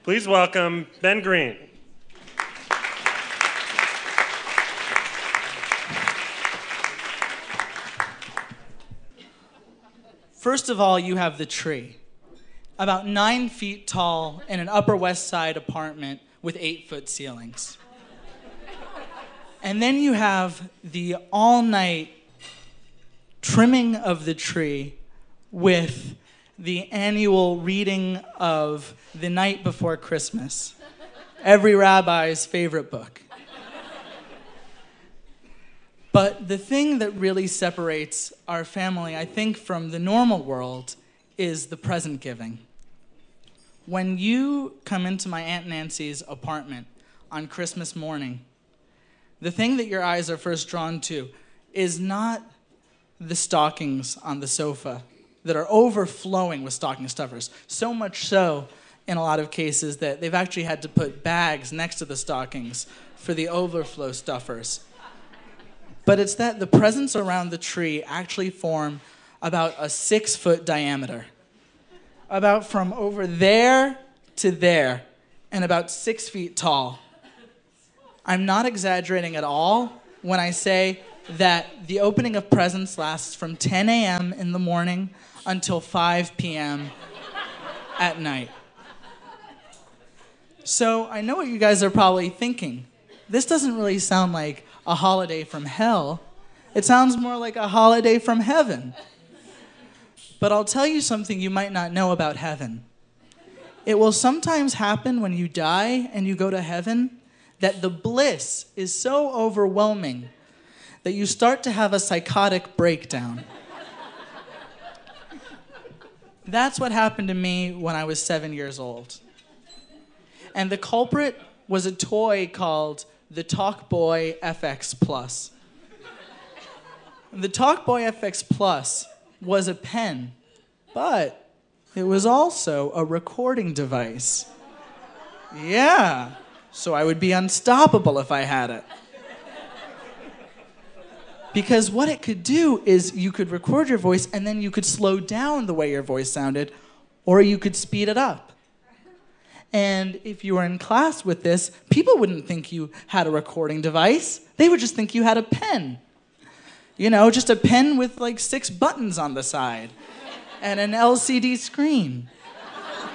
Please welcome Ben Green. First of all, you have the tree. About 9 feet tall in an Upper West Side apartment with 8-foot ceilings. And then you have the all-night trimming of the tree with the annual reading of The Night Before Christmas, every rabbi's favorite book. But the thing that really separates our family, I think, from the normal world is the present giving. When you come into my Aunt Nancy's apartment on Christmas morning, the thing that your eyes are first drawn to is not the stockings on the sofa that are overflowing with stocking stuffers. So much so, in a lot of cases, that they've actually had to put bags next to the stockings for the overflow stuffers. But it's that the presents around the tree actually form about a 6-foot diameter. About from over there to there, and about 6 feet tall. I'm not exaggerating at all when I say that the opening of presents lasts from 10 a.m. in the morning until 5 p.m. at night. So I know what you guys are probably thinking. This doesn't really sound like a holiday from hell. It sounds more like a holiday from heaven. But I'll tell you something you might not know about heaven. It will sometimes happen when you die and you go to heaven that the bliss is so overwhelming that you start to have a psychotic breakdown. That's what happened to me when I was 7 years old. And the culprit was a toy called the Talkboy FX Plus. The Talkboy FX Plus was a pen, but it was also a recording device. Yeah, so I would be unstoppable if I had it. Because what it could do is you could record your voice and then you could slow down the way your voice sounded, or you could speed it up. And if you were in class with this, people wouldn't think you had a recording device. They would just think you had a pen. You know, just a pen with like 6 buttons on the side and an LCD screen.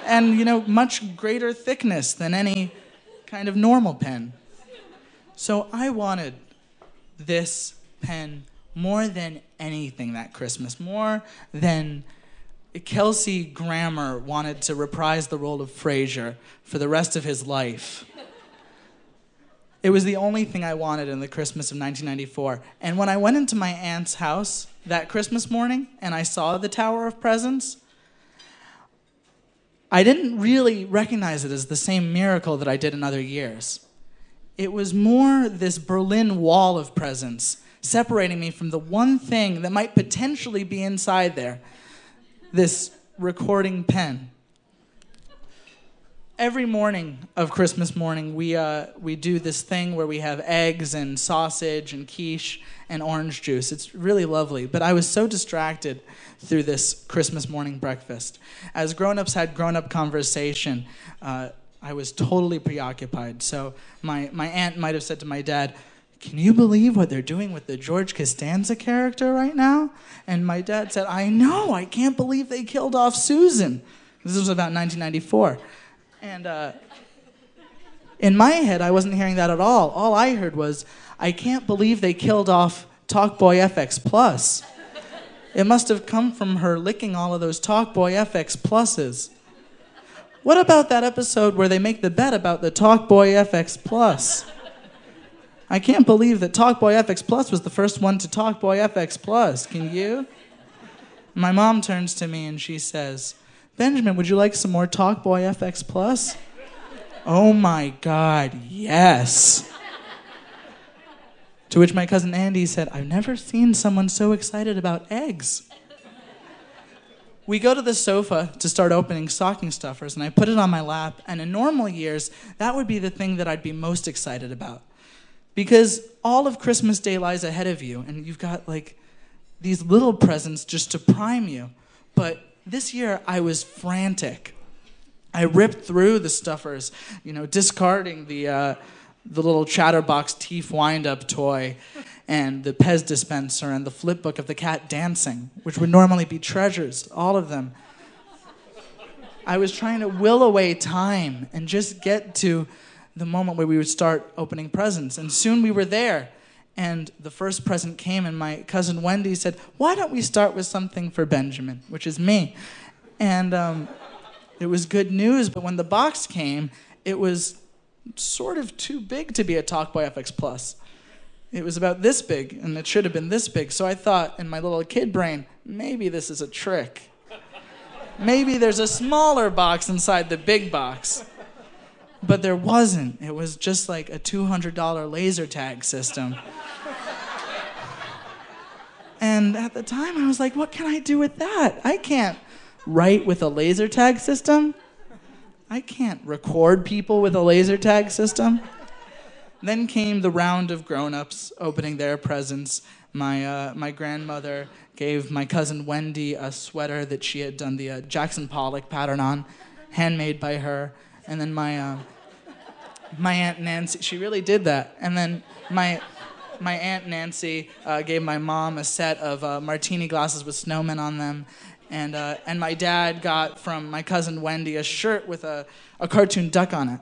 And, you know, much greater thickness than any kind of normal pen. So I wanted this pen more than anything that Christmas, more than Kelsey Grammer wanted to reprise the role of Frasier for the rest of his life. It was the only thing I wanted in the Christmas of 1994. And when I went into my aunt's house that Christmas morning and I saw the Tower of Presents, I didn't really recognize it as the same miracle that I did in other years. It was more this Berlin Wall of presents separating me from the one thing that might potentially be inside there, this recording pen. Every morning of Christmas morning, we do this thing where we have eggs and sausage and quiche and orange juice. It's really lovely, but I was so distracted through this Christmas morning breakfast. As grown-ups had grown-up conversation, I was totally preoccupied. So my aunt might have said to my dad, "Can you believe what they're doing with the George Costanza character right now?" And my dad said, "I know, I can't believe they killed off Susan." This was about 1994. And in my head, I wasn't hearing that at all. All I heard was, "I can't believe they killed off Talkboy FX Plus." It must have come from her licking all of those Talkboy FX Pluses. What about that episode where they make the bet about the Talkboy FX Plus? I can't believe that Talkboy FX Plus was the first one to Talkboy FX Plus. Can you? My mom turns to me and she says, "Benjamin, would you like some more Talkboy FX Plus?" Oh my God, yes. To which my cousin Andy said, "I've never seen someone so excited about eggs." We go to the sofa to start opening stocking stuffers, and I put it on my lap, and in normal years, that would be the thing that I'd be most excited about. Because all of Christmas Day lies ahead of you, and you've got like these little presents just to prime you. But this year, I was frantic. I ripped through the stuffers, discarding the little Chatterbox teeth wind-up toy and the Pez dispenser and the flip book of the cat dancing, which would normally be treasures, all of them. I was trying to will away time and just get to the moment where we would start opening presents. And soon we were there. And the first present came, and my cousin Wendy said, "Why don't we start with something for Benjamin," which is me. And it was good news, but when the box came, it was sort of too big to be a Talkboy FX Plus. It was about this big, and it should have been this big. So I thought in my little kid brain, maybe this is a trick. Maybe there's a smaller box inside the big box. But there wasn't. It was just like a $200 laser tag system. And at the time, I was like, what can I do with that? I can't write with a laser tag system. I can't record people with a laser tag system. Then came the round of grown-ups opening their presents. My grandmother gave my cousin Wendy a sweater that she had done the Jackson Pollock pattern on, handmade by her. And then my Aunt Nancy, she really did that. And then my Aunt Nancy gave my mom a set of martini glasses with snowmen on them. And my dad got from my cousin Wendy a shirt with a cartoon duck on it.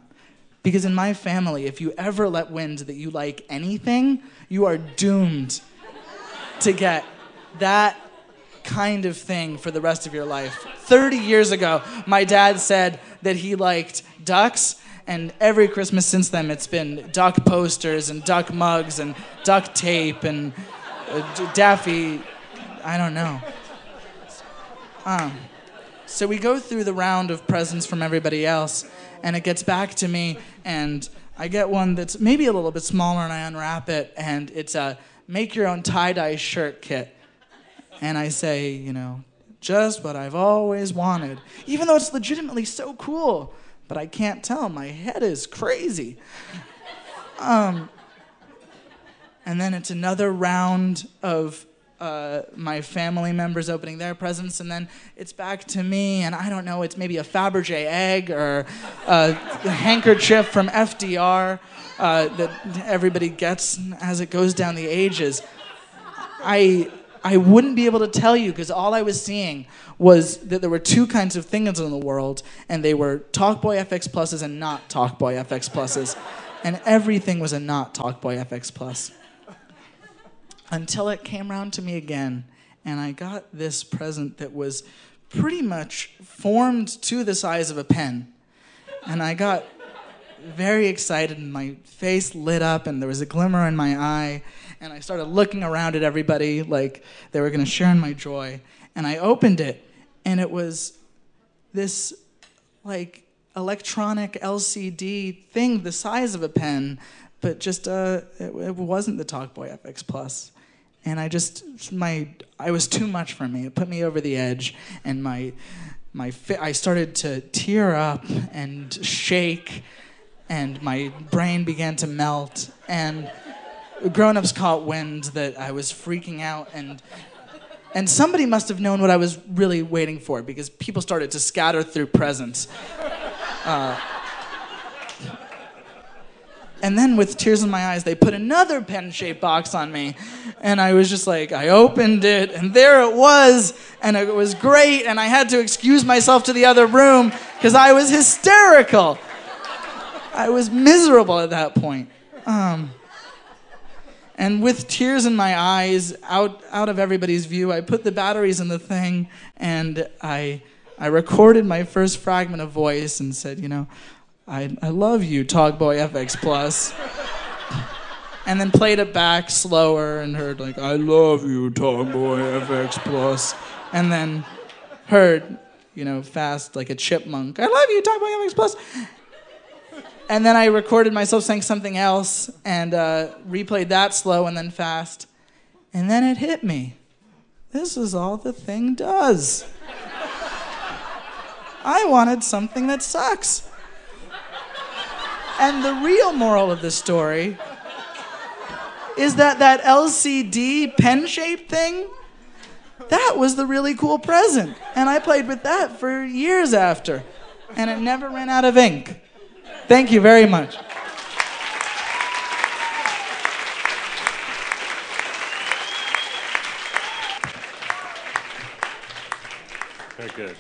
Because in my family, if you ever let wind that you like anything, you are doomed to get that kind of thing for the rest of your life. 30 years ago, my dad said that he liked ducks, and every Christmas since then, it's been duck posters and duck mugs and duct tape and Daffy, I don't know. So we go through the round of presents from everybody else, and it gets back to me, and I get one that's maybe a little bit smaller, and I unwrap it, and it's a make-your-own tie-dye shirt kit. And I say, just what I've always wanted, even though it's legitimately so cool, but I can't tell. My head is crazy. And then it's another round of my family members opening their presents, and then it's back to me, and I don't know, it's maybe a Fabergé egg or a handkerchief from FDR that everybody gets as it goes down the ages. I wouldn't be able to tell you because all I was seeing was that there were two kinds of things in the world, and they were Talkboy FX Pluses and not Talkboy FX Pluses. And everything was a not Talkboy FX Plus. Until it came round to me again, and I got this present that was pretty much formed to the size of a pen. And I got very excited, and my face lit up, and there was a glimmer in my eye, and I started looking around at everybody like they were going to share in my joy. And I opened it, and it was this electronic LCD thing the size of a pen, but just it wasn't the Talkboy FX Plus. And I was too much for me. It put me over the edge, and I started to tear up and shake, and my brain began to melt, and grown-ups caught wind that I was freaking out, and somebody must have known what I was really waiting for, because people started to scatter through presents. And then with tears in my eyes, they put another pen-shaped box on me. And I was just like, I opened it, and there it was. And it was great, and I had to excuse myself to the other room because I was hysterical. I was miserable at that point. And with tears in my eyes, out of everybody's view, I put the batteries in the thing, and I recorded my first fragment of voice and said, I love you, Talkboy FX Plus. And then played it back slower and heard I love you, Talkboy FX Plus. And then heard, fast like a chipmunk, I love you, Talkboy FX Plus. And then I recorded myself saying something else and replayed that slow and then fast. And then it hit me. This is all the thing does. I wanted something that sucks. And the real moral of the story is that LCD pen-shaped thing, that was the really cool present. And I played with that for years after. and it never ran out of ink. Thank you very much. Very good.